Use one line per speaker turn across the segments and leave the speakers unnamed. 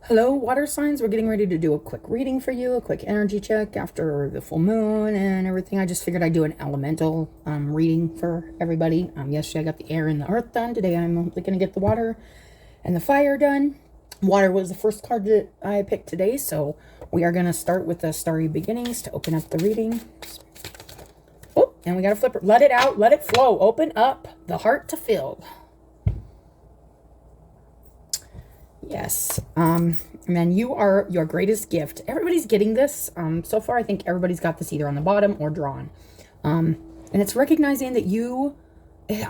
Hello, water signs. We're getting ready to do a quick reading for you, a quick energy check after the full moon and everything. I just figured I'd do an elemental reading for everybody. Yesterday I got the air and the earth done. Today I'm going to get the water and the fire done. Water was the first card that I picked today, so we are going to start with the starry beginnings to open up the reading. Oh, and we got a flipper. Let it out, let it flow. Open up the heart to fill. Yes. And then you are your greatest gift. Everybody's getting this. So far, I think everybody's got this either on the bottom or drawn. And it's recognizing that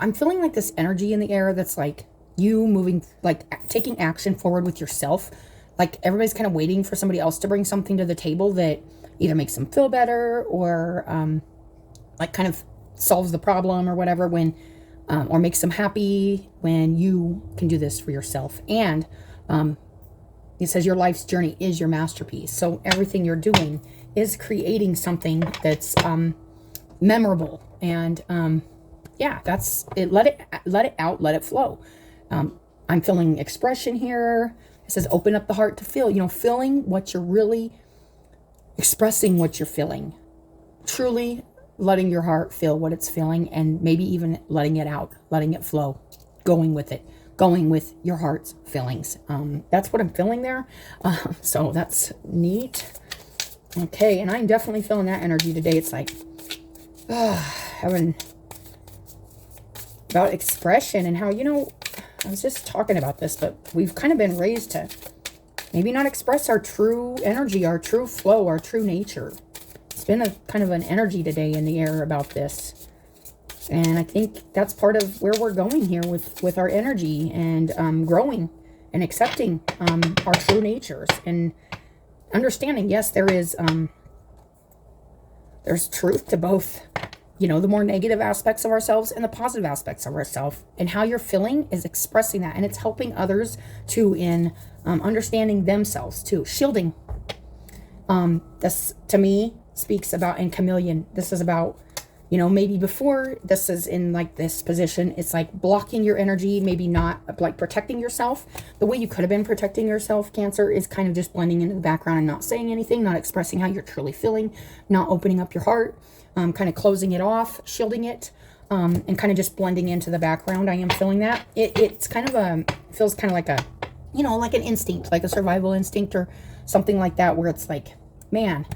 I'm feeling like this energy in the air that's like you moving, like taking action forward with yourself. Like everybody's kind of waiting for somebody else to bring something to the table that either makes them feel better or like kind of solves the problem or whatever or makes them happy when you can do this for yourself. And it says your life's journey is your masterpiece. So everything you're doing is creating something that's memorable. And yeah, that's it. Let it out, let it flow. I'm feeling expression here. It says open up the heart to feel, feeling what you're really expressing, what you're feeling. Truly letting your heart feel what it's feeling, and maybe even letting it out, letting it flow, going with it. Going with your heart's feelings. That's what I'm feeling there. So that's neat. Okay, and I'm definitely feeling that energy today. It's like having about expression and how, I was just talking about this, but we've kind of been raised to maybe not express our true energy, our true flow, our true nature. It's been a kind of an energy today in the air about this. And I think that's part of where we're going here with our energy and growing and accepting our true natures and understanding, yes, there's truth to both, the more negative aspects of ourselves and the positive aspects of ourselves. And how you're feeling is expressing that. And it's helping others too in understanding themselves too. Shielding. This, to me, speaks about, in Chameleon, this is about, maybe before this is in like this position, it's like blocking your energy, maybe not like protecting yourself. The way you could have been protecting yourself, Cancer, is kind of just blending into the background and not saying anything, not expressing how you're truly feeling, not opening up your heart, kind of closing it off, shielding it, and kind of just blending into the background. I am feeling that. It's kind of feels kind of like a, like an instinct, like a survival instinct or something like that, where it's like, man,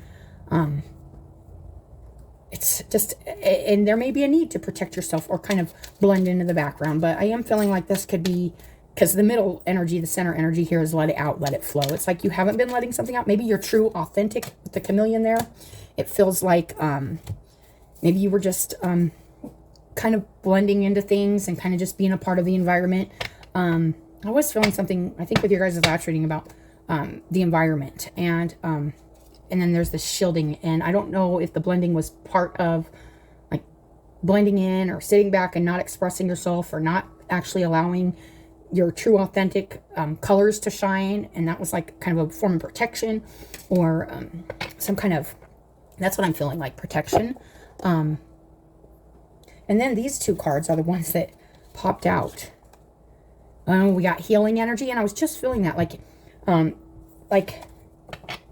it's just, and there may be a need to protect yourself or kind of blend into the background. But I am feeling like this could be, because the middle energy, the center energy here is let it out, let it flow. It's like you haven't been letting something out. Maybe you're true, authentic with the Chameleon there. It feels like maybe you were just kind of blending into things and kind of just being a part of the environment. I was feeling something, I think, with your guys' last reading about the environment. And then there's the shielding, and I don't know if the blending was part of like blending in or sitting back and not expressing yourself or not actually allowing your true authentic colors to shine, and that was like kind of a form of protection or some kind of, that's what I'm feeling like, protection. And then these two cards are the ones that popped out. We got healing energy, and I was just feeling that like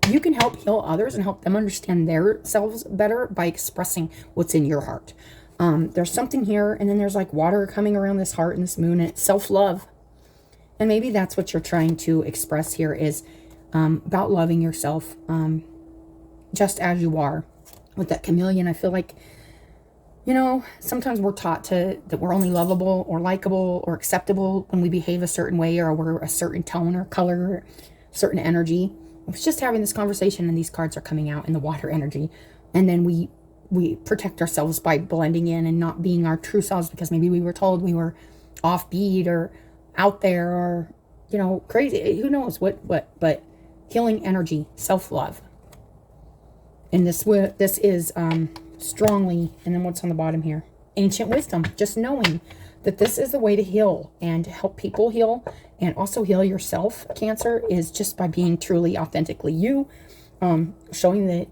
you can help heal others and help them understand themselves better by expressing what's in your heart. There's something here, and then there's like water coming around this heart and this moon, and it's self-love. And maybe that's what you're trying to express here is about loving yourself just as you are. With that Chameleon, I feel like, sometimes we're taught that we're only lovable or likable or acceptable when we behave a certain way or we're a certain tone or color or certain energy. I was just having this conversation, and these cards are coming out in the water energy, and then we protect ourselves by blending in and not being our true selves because maybe we were told we were offbeat or out there or crazy, who knows what. But healing energy, self-love, and this is strongly. And then what's on the bottom here? Ancient wisdom. Just knowing that this is the way to heal and help people heal and also heal yourself, Cancer, is just by being truly, authentically you, showing that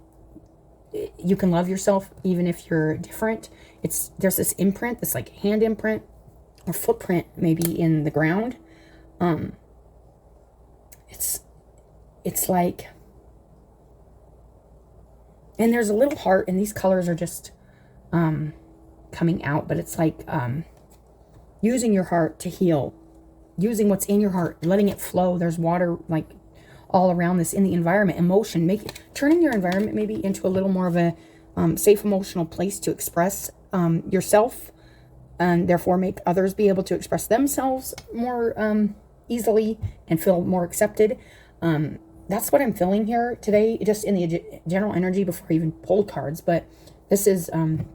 you can love yourself even if you're different. There's this imprint, this like hand imprint or footprint maybe in the ground. It's it's like, and there's a little heart, and these colors are just coming out, but it's like using your heart to heal, using what's in your heart, letting it flow. There's water like all around this in the environment, emotion, turning your environment maybe into a little more of a safe emotional place to express yourself, and therefore make others be able to express themselves more easily and feel more accepted. That's what I'm feeling here today, just in the general energy before I even pulled cards. But this is, and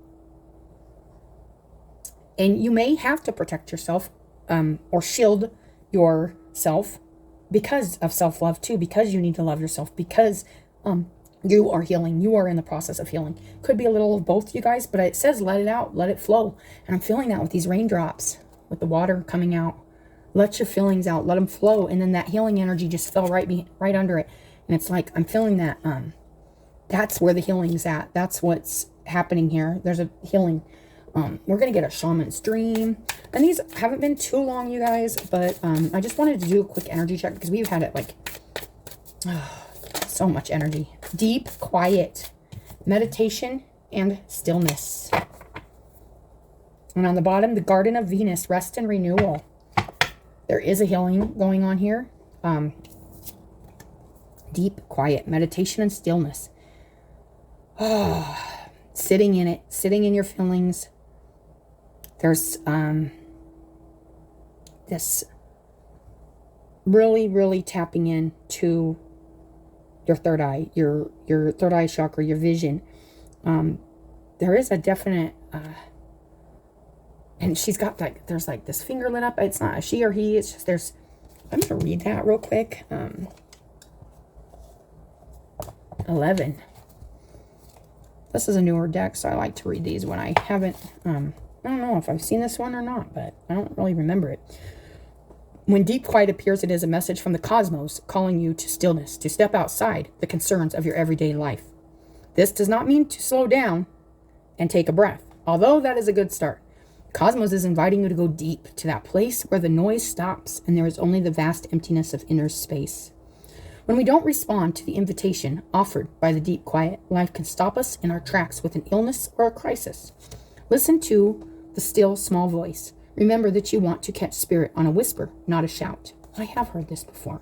you may have to protect yourself or shield yourself because of self-love too, because you need to love yourself, because you are healing. You are in the process of healing. Could be a little of both, you guys, but it says let it out, let it flow. And I'm feeling that with these raindrops, with the water coming out. Let your feelings out, let them flow. And then that healing energy just fell right under it. And it's like, I'm feeling that, that's where the healing's at. That's what's happening here. There's a healing. We're going to get a shaman's dream. And these haven't been too long, you guys, but I just wanted to do a quick energy check because we've had it like, so much energy. Deep, quiet, meditation, and stillness. And on the bottom, the Garden of Venus, rest and renewal. There is a healing going on here. Deep, quiet, meditation, and stillness. Sitting in it, sitting in your feelings. There's this really, really tapping in to your third eye, your third eye chakra, your vision. There is a definite, and she's got like, there's like this finger lit up. It's not a she or he. It's just there's, I'm going to read that real quick. 11. This is a newer deck, so I like to read these when I haven't, I don't know if I've seen this one or not, but I don't really remember it. When deep quiet appears, it is a message from the cosmos calling you to stillness, to step outside the concerns of your everyday life. This does not mean to slow down and take a breath, although that is a good start. Cosmos is inviting you to go deep, to that place where the noise stops and there is only the vast emptiness of inner space. When we don't respond to the invitation offered by the deep quiet, life can stop us in our tracks with an illness or a crisis. Listen to the still small voice. Remember that you want to catch spirit on a whisper, not a shout. I have heard this before.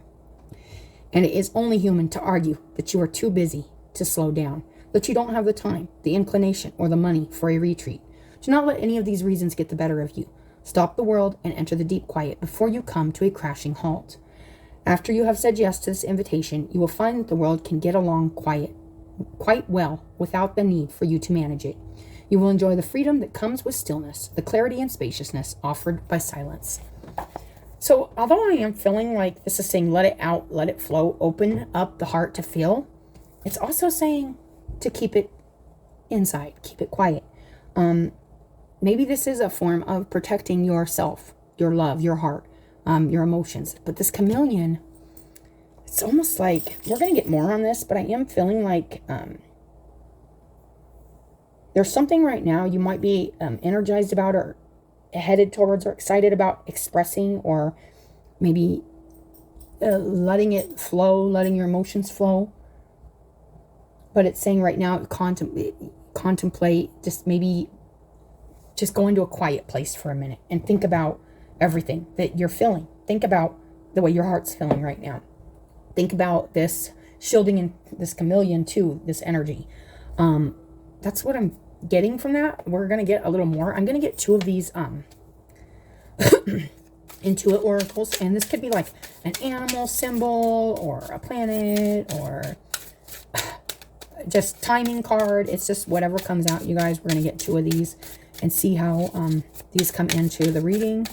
And it is only human to argue that you are too busy to slow down, that you don't have the time, the inclination, or the money for a retreat. Do not let any of these reasons get the better of you. Stop the world and enter the deep quiet before you come to a crashing halt. After you have said yes to this invitation, you will find that the world can get along quite well without the need for you to manage it. You will enjoy the freedom that comes with stillness, the clarity and spaciousness offered by silence. So, although I am feeling like this is saying let it out, let it flow, open up the heart to feel, it's also saying to keep it inside, keep it quiet. Maybe this is a form of protecting yourself, your love, your heart, your emotions. But this chameleon, it's almost like, we're going to get more on this, but I am feeling like there's something right now you might be energized about or headed towards or excited about expressing, or maybe letting it flow, letting your emotions flow. But it's saying right now, contemplate, just maybe just go into a quiet place for a minute and think about everything that you're feeling. Think about the way your heart's feeling right now. Think about this shielding in this chameleon too, this energy. That's what I'm getting from that. We're going to get a little more. I'm going to get two of these Intuit oracles, and this could be like an animal symbol or a planet or just timing card. It's just whatever comes out, you guys. We're going to get two of these and see how these come into the reading.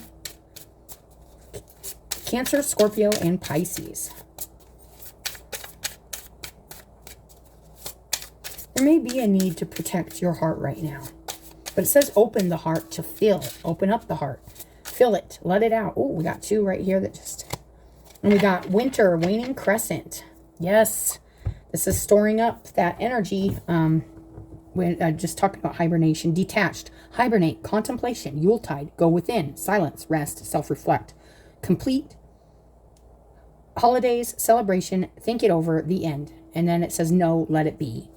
Cancer, Scorpio, and Pisces. There may be a need to protect your heart right now. But it says open the heart to feel. Open up the heart. Fill it. Let it out. Oh, we got two right here that just... And we got winter, waning crescent. Yes. This is storing up that energy. When I just talked about hibernation. Detached. Hibernate. Contemplation. Yuletide. Go within. Silence. Rest. Self-reflect. Complete. holidays, celebration, think it over, the end. And then it says, no, let it be.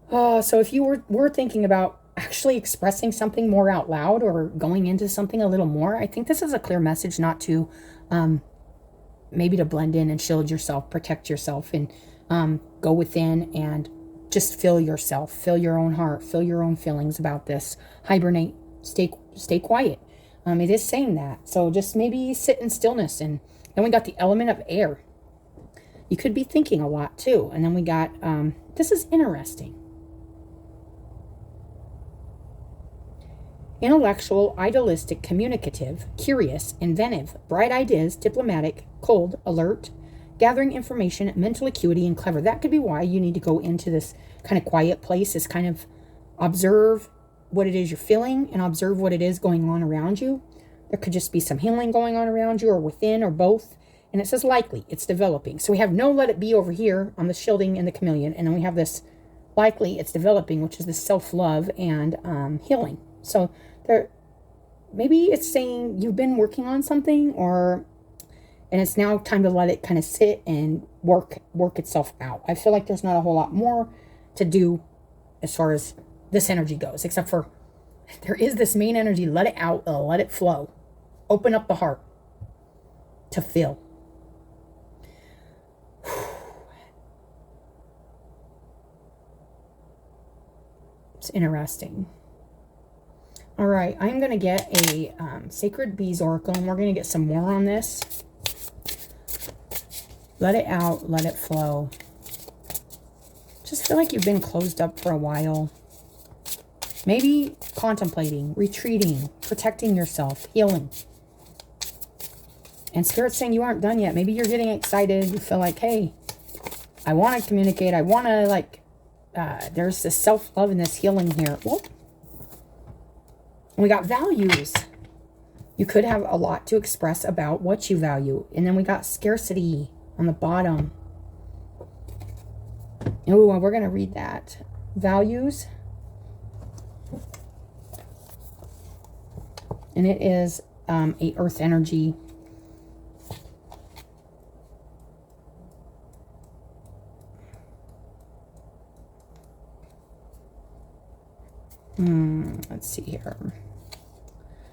So if you were thinking about actually expressing something more out loud or going into something a little more, I think this is a clear message not to, maybe to blend in and shield yourself, protect yourself, and go within and just feel yourself, feel your own heart, feel your own feelings about this. Hibernate, stay quiet. It is saying that. So just maybe sit in stillness. And then we got the element of air. You could be thinking a lot too. And then we got, this is interesting. Intellectual, idealistic, communicative, curious, inventive, bright ideas, diplomatic, cold, alert, gathering information, mental acuity, and clever. That could be why you need to go into this kind of quiet place, is kind of observe what it is you're feeling and observe what it is going on around you. There could just be some healing going on around you, or within, or both. And it says likely, it's developing. So we have no let it be over here on the shielding and the chameleon. And then we have this likely, it's developing, which is the self-love and healing. So there, maybe it's saying you've been working on something, and it's now time to let it kind of sit and work itself out. I feel like there's not a whole lot more to do as far as this energy goes, except for there is this main energy. Let it out, let it flow. Open up the heart to feel. It's interesting. All right, I'm going to get a Sacred Bees Oracle, and we're going to get some more on this. Let it out, let it flow. Just feel like you've been closed up for a while. Maybe contemplating, retreating, protecting yourself, healing. And Spirit's saying you aren't done yet. Maybe you're getting excited. You feel like, hey, I want to communicate. I want to, like, there's this self-love and this healing here. Whoop. We got values. You could have a lot to express about what you value. And then we got scarcity on the bottom. Oh, we're going to read that. Values. And it is a earth energy. Let's see here.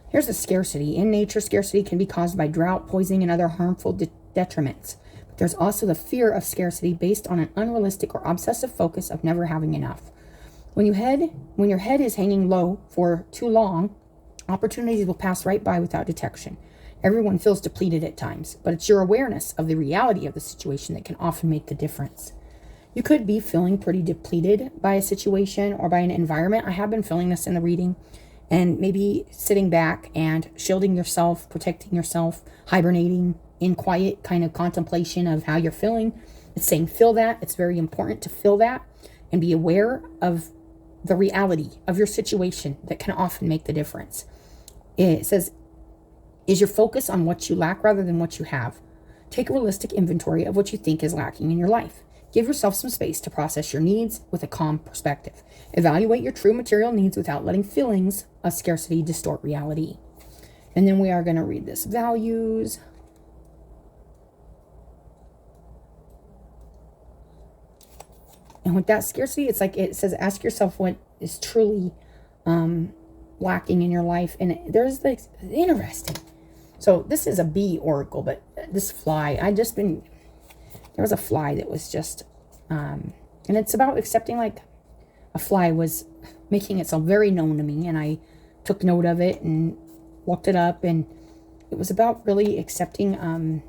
Here's the scarcity. In nature, scarcity can be caused by drought, poisoning, and other harmful detriments. But there's also the fear of scarcity based on an unrealistic or obsessive focus of never having enough. When your head is hanging low for too long, opportunities will pass right by without detection. Everyone feels depleted at times, but it's your awareness of the reality of the situation that can often make the difference. You could be feeling pretty depleted by a situation or by an environment. I have been feeling this in the reading. And maybe sitting back and shielding yourself, protecting yourself, hibernating in quiet kind of contemplation of how you're feeling. It's saying feel that. It's very important to feel that and be aware of the reality of your situation that can often make the difference. It says, is your focus on what you lack rather than what you have? Take a realistic inventory of what you think is lacking in your life. Give yourself some space to process your needs with a calm perspective. Evaluate your true material needs without letting feelings of scarcity distort reality. And then we are going to read this values. And with that scarcity, it's like it says, ask yourself what is truly lacking in your life. And there's like, interesting. So this is a bee oracle, but this fly, there was a fly that was just, and it's about accepting, like a fly was making itself very known to me, and I took note of it and looked it up, and it was about really accepting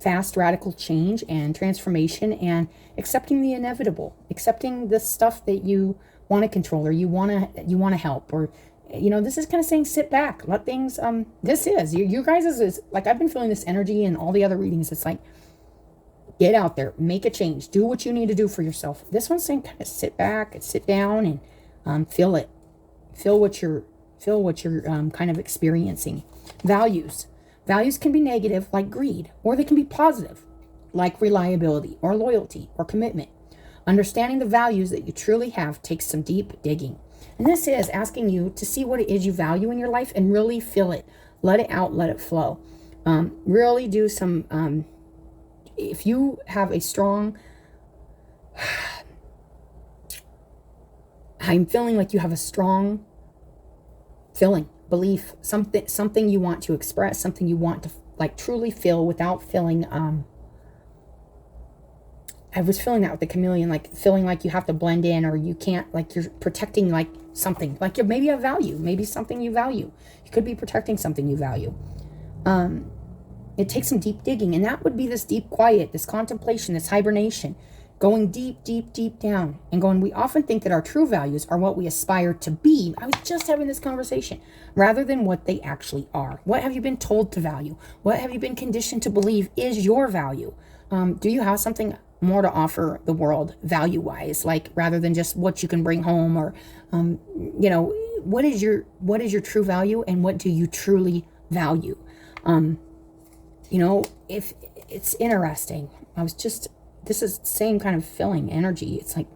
fast radical change and transformation, and accepting the inevitable, accepting the stuff that you want to control, or you want to help, or this is kind of saying sit back, let things this is you guys is like, I've been feeling this energy in all the other readings. It's like, get out there, make a change, do what you need to do for yourself. This one's saying kind of sit back and sit down and feel it. Feel what you're kind of experiencing. Values. Values can be negative, like greed, or they can be positive, like reliability or loyalty or commitment. Understanding the values that you truly have takes some deep digging. And this is asking you to see what it is you value in your life and really feel it. Let it out, let it flow. Really do some if you have a strong, I'm feeling like you have a strong feeling, belief, something you want to express, something you want to like truly feel without feeling, I was feeling that with the chameleon, like feeling like you have to blend in, or you can't, like you're protecting like something, like you're maybe a value, maybe something you value. You could be protecting something you value. It takes some deep digging, and that would be this deep quiet, this contemplation, this hibernation, going deep, deep, deep down and going, we often think that our true values are what we aspire to be. I was just having this conversation, rather than what they actually are. What have you been told to value? What have you been conditioned to believe is your value? Do you have something more to offer the world value-wise, like rather than just what you can bring home, or what is your true value, and what do you truly value? If it's interesting, this is the same kind of feeling, energy. It's like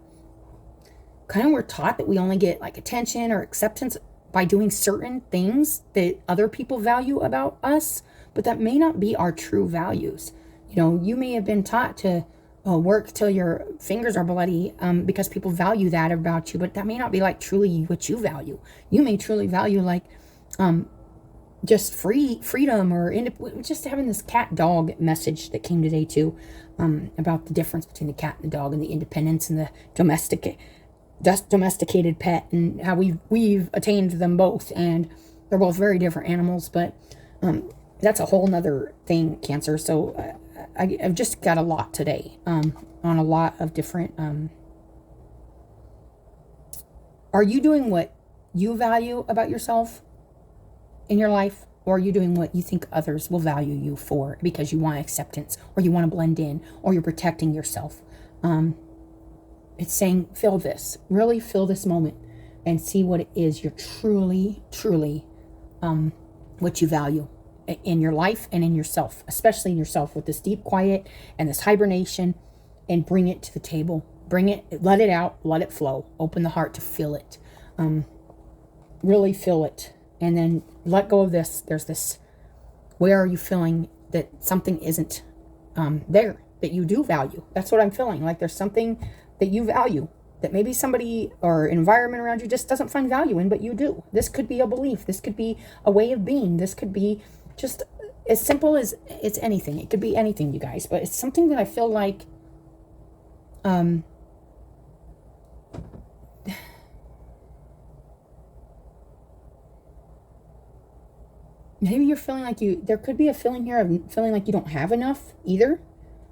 kind of we're taught that we only get like attention or acceptance by doing certain things that other people value about us, but that may not be our true values. You may have been taught to work till your fingers are bloody, because people value that about you, but that may not be like truly what you value. You may truly value like just freedom, or just having this cat dog message that came today too, about the difference between the cat and the dog, and the independence and the domesticated pet, and how we've attained them both, and they're both very different animals. But that's a whole nother thing, Cancer. So I've just got a lot today, on a lot of different. Are you doing what you value about yourself in your life, or are you doing what you think others will value you for, because you want acceptance, or you want to blend in, or you're protecting yourself? It's saying, really feel this moment, and see what it is you're truly, what you value in your life and in yourself, especially in yourself, with this deep quiet and this hibernation, and bring it to the table. Bring it, let it out, let it flow. Open the heart to feel it. Really feel it. And then let go of this. There's this, where are you feeling that something isn't there, that you do value? That's what I'm feeling. Like there's something that you value, that maybe somebody or environment around you just doesn't find value in, but you do. This could be a belief. This could be a way of being. This could be just as simple as it's anything. It could be anything, you guys. But it's something that I feel like maybe you're feeling like there could be a feeling here of feeling like you don't have enough either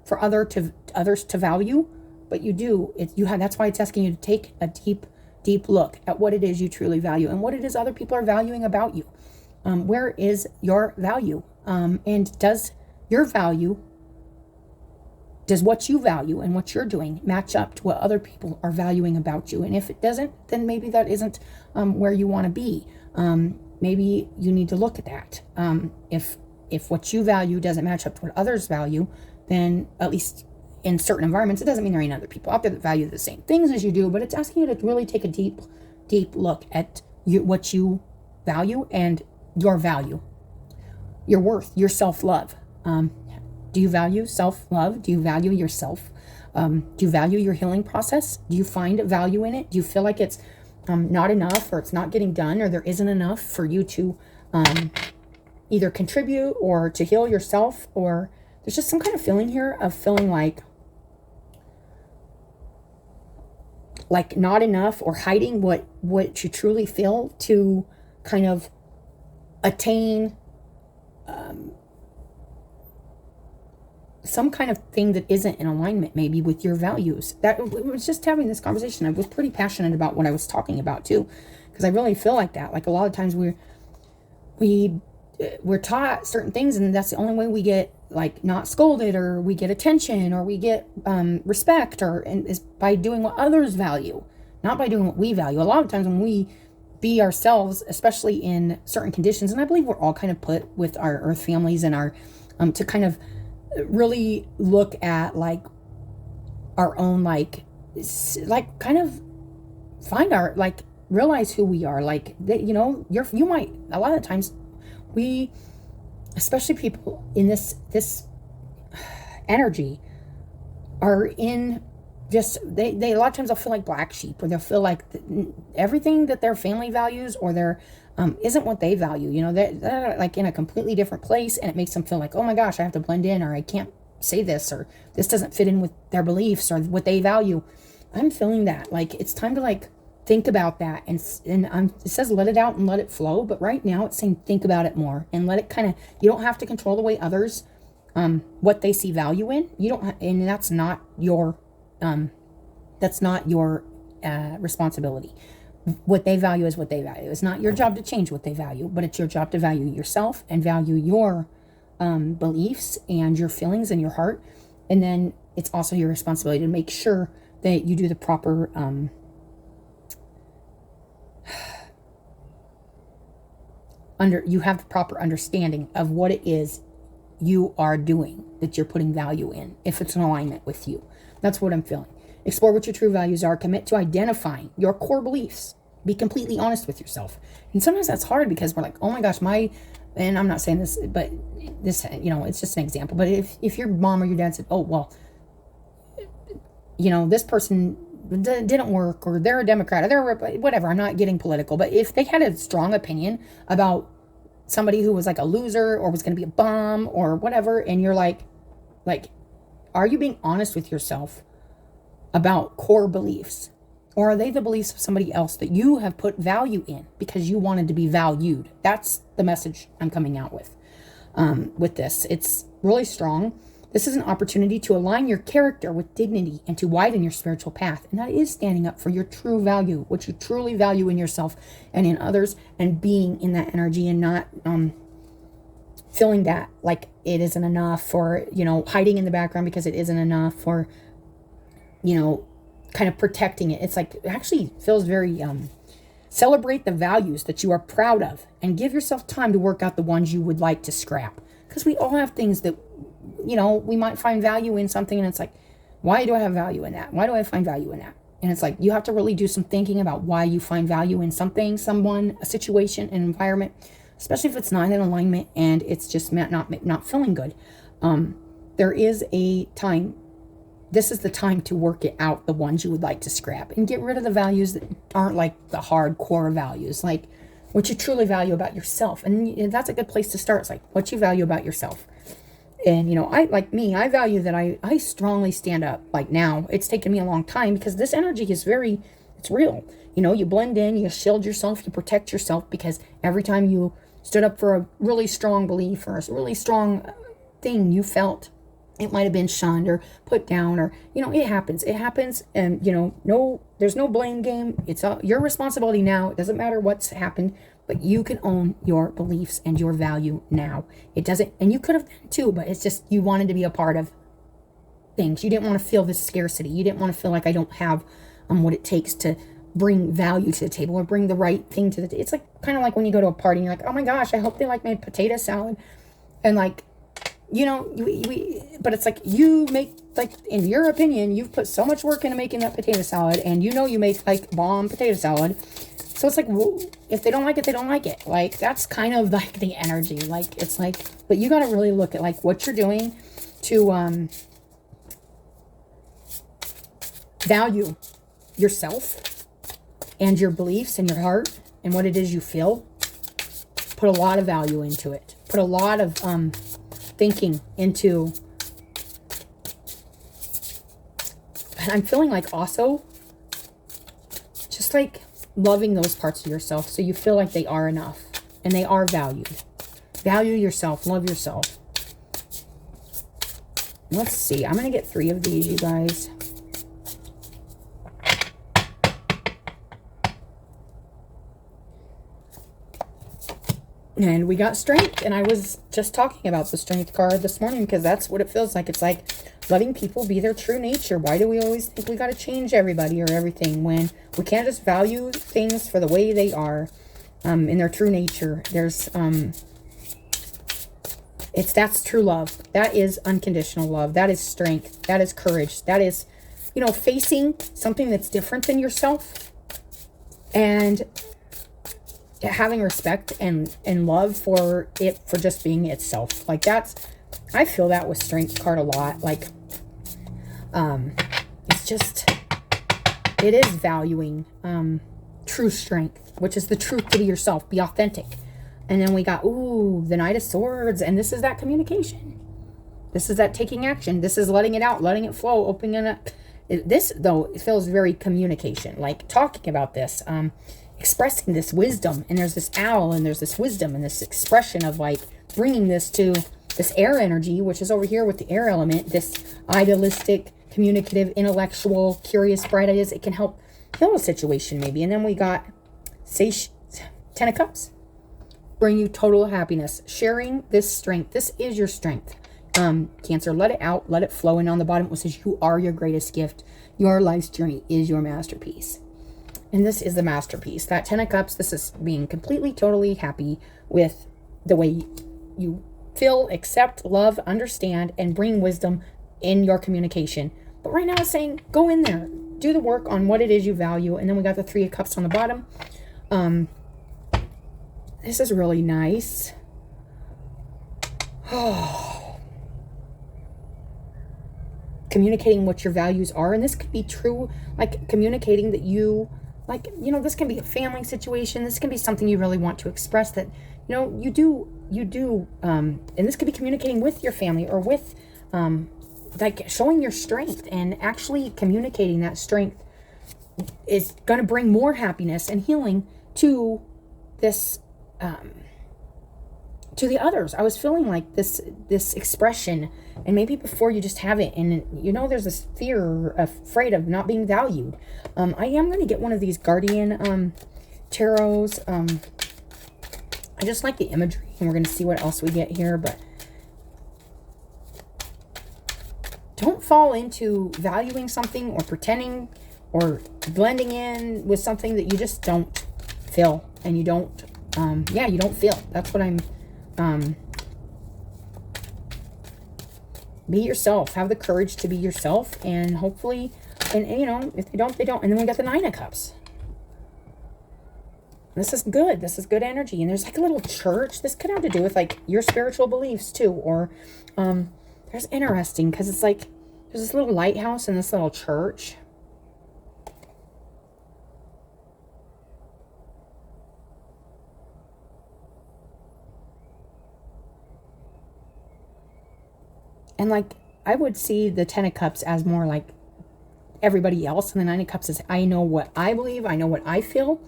for others to value, but you do. That's why it's asking you to take a deep look at what it is you truly value, and what it is other people are valuing about you. Where is your value? And does what you value and what you're doing match up to what other people are valuing about you? And if it doesn't, then maybe that isn't where you want to be. Maybe you need to look at that. If what you value doesn't match up to what others value, then at least in certain environments, it doesn't mean there ain't other people out there that value the same things as you do, but it's asking you to really take a deep look at what you value, and your value, your worth, your self-love. Do you value self-love? Do you value yourself? Do you value your healing process? Do you find value in it? Do you feel like it's not enough, or it's not getting done, or there isn't enough for you to either contribute or to heal yourself? Or there's just some kind of feeling here of feeling like not enough, or hiding what you truly feel to kind of attain some kind of thing that isn't in alignment maybe with your values. That was just having this conversation. I was pretty passionate about what I was talking about too, because I really feel like that. Like a lot of times we're taught certain things, and that's the only way we get like not scolded, or we get attention, or we get respect, and is by doing what others value, not by doing what we value. A lot of times when we be ourselves, especially in certain conditions, and I believe we're all kind of put with our earth families and our to kind of really look at like our own kind of find our realize who we are, you might, a lot of times we, especially people in this energy are in just, they a lot of times they'll feel like black sheep, or they'll feel like everything that their family values or their isn't what they value. You know, they're like in a completely different place, and it makes them feel like, oh my gosh, I have to blend in, or I can't say this, or this doesn't fit in with their beliefs or what they value. I'm feeling that like it's time to like think about that, and it says let it out and let it flow, but right now it's saying think about it more and let it kind of, you don't have to control the way others what they see value in. You don't and that's not your responsibility. What they value is what they value. It's not your job to change what they value, but it's your job to value yourself and value your beliefs and your feelings and your heart. And then it's also your responsibility to make sure that you do the proper you have the proper understanding of what it is you are doing, that you're putting value in, if it's in alignment with you. That's what I'm feeling. Explore what your true values are. Commit to identifying your core beliefs. Be completely honest with yourself. And sometimes that's hard because we're like, oh my gosh, and I'm not saying this, but this, it's just an example. But if your mom or your dad said, oh, well, this person didn't work, or they're a Democrat, or they're whatever, I'm not getting political, but if they had a strong opinion about somebody who was like a loser or was going to be a bum or whatever, and you're like, are you being honest with yourself about core beliefs? Or are they the beliefs of somebody else that you have put value in because you wanted to be valued? That's the message I'm coming out with this. It's really strong. This is an opportunity to align your character with dignity and to widen your spiritual path. And that is standing up for your true value, what you truly value in yourself and in others, and being in that energy and not feeling that like it isn't enough, or, hiding in the background because it isn't enough, or, kind of protecting it. It's like, it actually feels very, celebrate the values that you are proud of and give yourself time to work out the ones you would like to scrap. Because we all have things that, we might find value in something, and it's like, why do I have value in that? Why do I find value in that? And it's like, you have to really do some thinking about why you find value in something, someone, a situation, an environment, especially if it's not in alignment and it's just not feeling good. There is a time. This is the time to work it out, the ones you would like to scrap, and get rid of the values that aren't like the hardcore values, like what you truly value about yourself. And that's a good place to start. It's like what you value about yourself. And, I value that I strongly stand up. Like now, it's taken me a long time because this energy is it's real. You blend in, you shield yourself, you protect yourself, because every time you stood up for a really strong belief or a really strong thing you felt, it might have been shunned or put down, or, it happens. And, there's no blame game. It's your responsibility now. It doesn't matter what's happened, but you can own your beliefs and your value now. It doesn't, and you could have been too, but it's just, you wanted to be a part of things. You didn't want to feel this scarcity. You didn't want to feel like I don't have what it takes to bring value to the table or bring the right thing to the table. It's like, kind of like when you go to a party and you're like, oh my gosh, I hope they like my potato salad. And like, but it's like, you make, like, in your opinion, you've put so much work into making that potato salad, and you make like bomb potato salad. So it's like, well, if they don't like it, they don't like it. Like, that's kind of like the energy. Like, it's like, but you got to really look at like what you're doing to value yourself and your beliefs and your heart and what it is you feel. Put a lot of value into it. Put a lot of thinking into. And I'm feeling like also just like loving those parts of yourself so you feel like they are enough and they are valued. Value yourself. Love yourself. Let's see. I'm going to get 3 of these, you guys. And we got strength. And I was just talking about the strength card this morning because that's what it feels like. It's like letting people be their true nature. Why do we always think we got to change everybody or everything when we can't just value things for the way they are in their true nature? There's that's true love. That is unconditional love. That is strength. That is courage. That is, facing something that's different than yourself and having respect and love for it, for just being itself. Like, that's I feel that with Strength card a lot. Like, it's just, it is valuing true strength, which is the truth to be yourself, be authentic. And then we got, ooh, the Knight of Swords, and this is that communication. This is that taking action. This is letting it out, letting it flow, opening it up. This, though, it feels very communication, like talking about this, expressing this wisdom. And there's this owl, and there's this wisdom, and this expression of, like, bringing this to this air energy, which is over here with the air element, this idealistic, communicative, intellectual, curious, bright ideas. It can help heal a situation, maybe. And then we got Ten of Cups. Bring you total happiness. Sharing this strength. This is your strength. Cancer, let it out, let it flow. And on the bottom it says you are your greatest gift. Your life's journey is your masterpiece. And this is the masterpiece. That Ten of Cups, this is being completely, totally happy with the way you feel, accept, love, understand, and bring wisdom in your communication. But right now it's saying go in there, do the work on what it is you value. And then we got the Three of Cups on the bottom. This is really nice. Oh. Communicating what your values are. And this could be true, like communicating that you, like, you know, this can be a family situation. This can be something you really want to express that, you know, you do, and this could be communicating with your family or with, like showing your strength and actually communicating that strength is going to bring more happiness and healing to this, to the others. I was feeling like this expression, and maybe before you just have it, and you know there's this fear, afraid of not being valued. I am going to get one of these Guardian tarots. I just like the imagery, and we're going to see what else we get here, but don't fall into valuing something or pretending or blending in with something that you just don't feel, and you don't you don't feel. That's what I'm, be yourself. Have the courage to be yourself, and hopefully, and you know, if they don't, they don't. And then we got the Nine of Cups. This is good. This is good energy. And there's like a little church. This could have to do with like your spiritual beliefs too. Or, there's interesting because it's like, there's this little lighthouse and this little church. And like, I would see the Ten of Cups as more like everybody else. And the Nine of Cups is, I know what I believe. I know what I feel.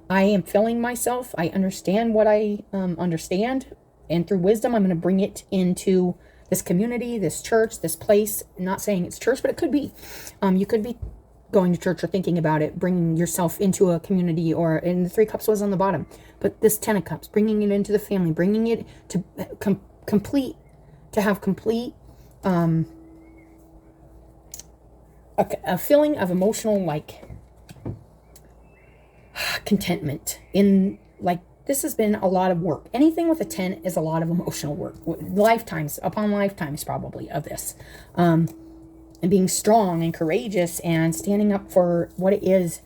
I am filling myself. I understand what I understand. And through wisdom, I'm going to bring it into this community, this church, this place. I'm not saying it's church, but it could be. You could be going to church or thinking about it, bringing yourself into a community, or, and the Three Cups was on the bottom. But this Ten of Cups, bringing it into the family, bringing it to complete, to have complete, a feeling of emotional, like, contentment in, like, this has been a lot of work. Anything with a 10 is a lot of emotional work. Lifetimes upon lifetimes, probably, of this. And being strong and courageous and standing up for what it is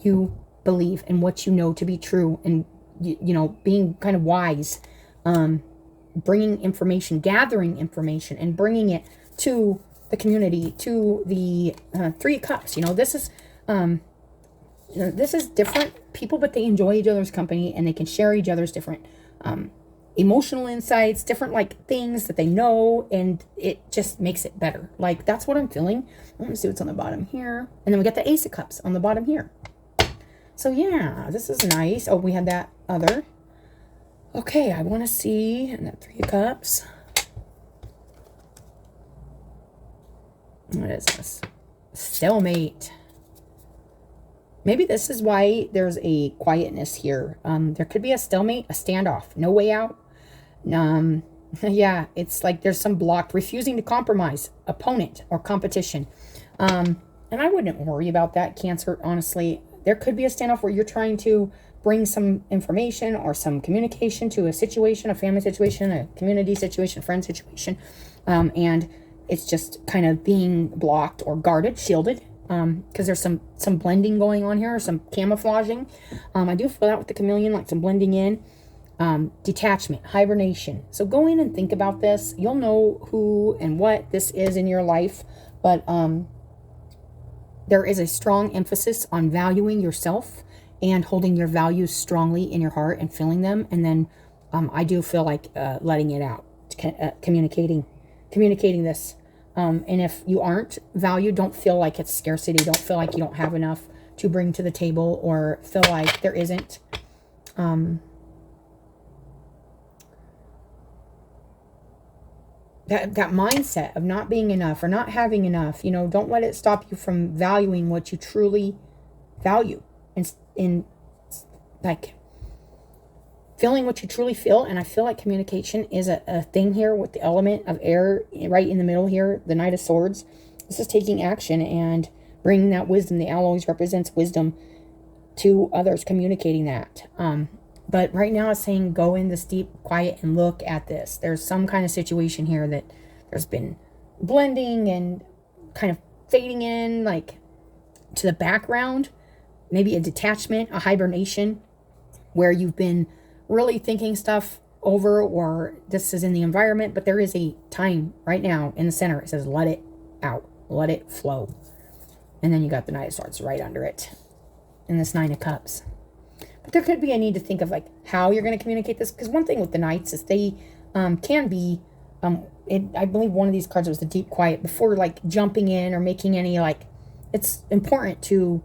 you believe and what you know to be true. And, you know, being kind of wise. Bringing information, gathering information, and bringing it to the community, to the Three Cups. You know, this is... you know, this is different people, but they enjoy each other's company, and they can share each other's different emotional insights, different like things that they know, and it just makes it better. Like, that's what I'm feeling. Let me see what's on the bottom here. And then we got the Ace of Cups on the bottom here. So yeah, this is nice. Oh, we had that other. Okay, I want to see that Three of Cups. What is this? Stalemate. Maybe this is why there's a quietness here. There could be a stalemate, a standoff, no way out. Yeah, it's like there's some blocked, refusing to compromise, opponent or competition. And I wouldn't worry about that, Cancer, honestly. There could be a standoff where you're trying to bring some information or some communication to a situation, a family situation, a community situation, a friend situation. And it's just kind of being blocked or guarded, shielded. Because there's some blending going on here, or some camouflaging. I do feel that with the chameleon, like some blending in. Detachment, hibernation. So go in and think about this. You'll know who and what this is in your life, but there is a strong emphasis on valuing yourself and holding your values strongly in your heart and feeling them. And then I do feel like letting it out, communicating this. And if you aren't valued, don't feel like it's scarcity. Don't feel like you don't have enough to bring to the table, or feel like there isn't. That mindset of not being enough or not having enough, you know, don't let it stop you from valuing what you truly value, in like feeling what you truly feel. And I feel like communication is a thing here with the element of air right in the middle here, the Knight of Swords. This is taking action and bringing that wisdom. The owl always represents wisdom to others, communicating that. But right now it's saying go in this deep quiet and look at this. There's some kind of situation here that there's been blending and kind of fading in, like to the background. Maybe a detachment, a hibernation, where you've been really thinking stuff over, or this is in the environment, but there is a time right now in the center. It says let it out, let it flow. And then you got the Knight of Swords right under it, and this Nine of Cups. But there could be a need to think of like how you're going to communicate this, because one thing with the Knights is they can be, I believe one of these cards was the deep quiet, before like jumping in or making any, like, it's important to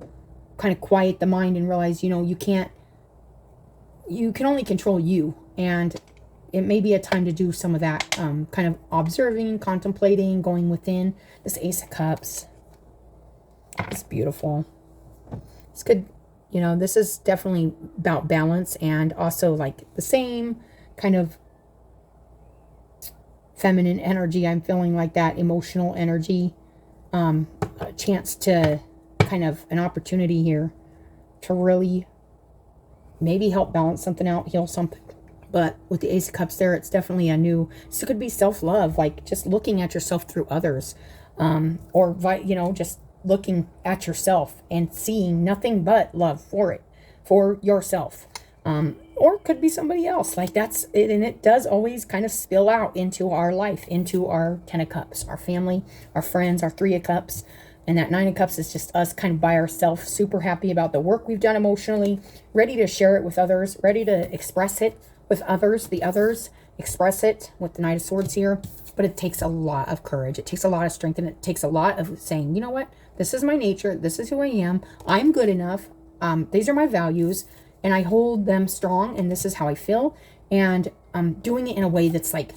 kind of quiet the mind and realize, you know, you can only control you, and it may be a time to do some of that kind of observing, contemplating, going within. This Ace of Cups, it's beautiful. It's good. You know, this is definitely about balance, and also like the same kind of feminine energy. I'm feeling like that emotional energy, a chance to kind of an opportunity here to really maybe help balance something out, heal something. But with the Ace of Cups there, it's definitely a new, so it could be self-love, like just looking at yourself through others, or, you know, just looking at yourself and seeing nothing but love for it, for yourself. Or it could be somebody else. Like that's it. And it does always kind of spill out into our life, into our Ten of Cups, our family, our friends, our Three of Cups. And that Nine of Cups is just us kind of by ourselves, super happy about the work we've done emotionally, ready to share it with others, ready to express it with others. The others express it with the Knight of Swords here. But it takes a lot of courage. It takes a lot of strength, and it takes a lot of saying, you know what? This is my nature. This is who I am. I'm good enough. These are my values, and I hold them strong, and this is how I feel. And I'm doing it in a way that's like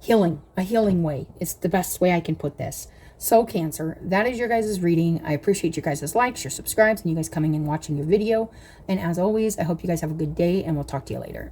healing, a healing way. It's the best way I can put this. So Cancer, that is your guys' reading. I appreciate your guys' likes, your subscribes, and you guys coming and watching your video. And as always, I hope you guys have a good day, and we'll talk to you later.